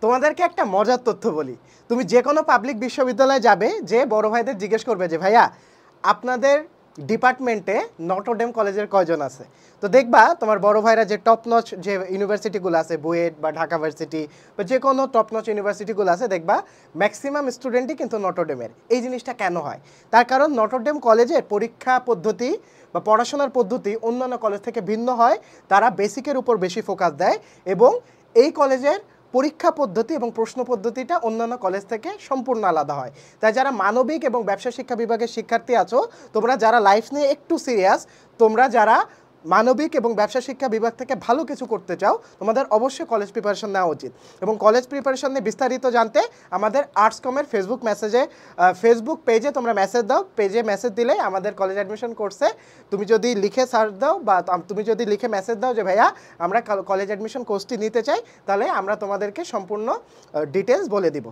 তোমাদেরকে একটা মজার তথ্য বলি। তুমি যে কোনো পাবলিক বিশ্ববিদ্যালয়ে যাবে, যে বড় ভাইদের জিজ্ঞেস করবে যে ভাইয়া আপনাদের ডিপার্টমেন্টে নটরডেম কলেজের কয়জন আছে, তো দেখবা তোমার বড় ভাইরা যে টপ নচ যে ইউনিভার্সিটিগুলো আছে, বুয়েট বা ঢাকা ভার্সিটি বা যে কোনো টপ নচ ইউনিভার্সিটিগুলো আছে, দেখবা ম্যাক্সিমাম স্টুডেন্টই কিন্তু নটরডেমের। এই জিনিসটা কেন হয়? তার কারণ নটরডেম কলেজের পরীক্ষা পদ্ধতি বা পড়াশোনার পদ্ধতি অন্যান্য কলেজ থেকে ভিন্ন হয়। তারা বেসিকের উপর বেশি ফোকাস দেয় এবং এই কলেজের পরীক্ষা পদ্ধতি এবং প্রশ্ন পদ্ধতিটা অন্যান্য কলেজ থেকে সম্পূর্ণ আলাদা হয়। তাই যারা মানবিক এবং ব্যবসা শিক্ষা বিভাগের শিক্ষার্থী আছো, তোমরা যারা লাইফ নিয়ে একটু সিরিয়াস, তোমরা যারা মানবিক এবং ব্যবসা শিক্ষা বিভাগ থেকে ভালো কিছু করতে চাও, তোমাদের অবশ্যই কলেজ প্রিপারেশন নেওয়া উচিত। এবং কলেজ প্রিপারেশন নিয়ে বিস্তারিত জানতে আমাদের আর্টস কমের ফেসবুক পেজে তোমরা মেসেজ দাও। পেজে মেসেজ দিলে আমাদের কলেজ অ্যাডমিশন কোর্সে তুমি যদি লিখে সার্চ দাও বা তুমি যদি লিখে মেসেজ দাও যে ভাইয়া আমরা কলেজ অ্যাডমিশন কোর্সটি নিতে চাই, তাহলে আমরা তোমাদেরকে সম্পূর্ণ ডিটেলস বলে দিব।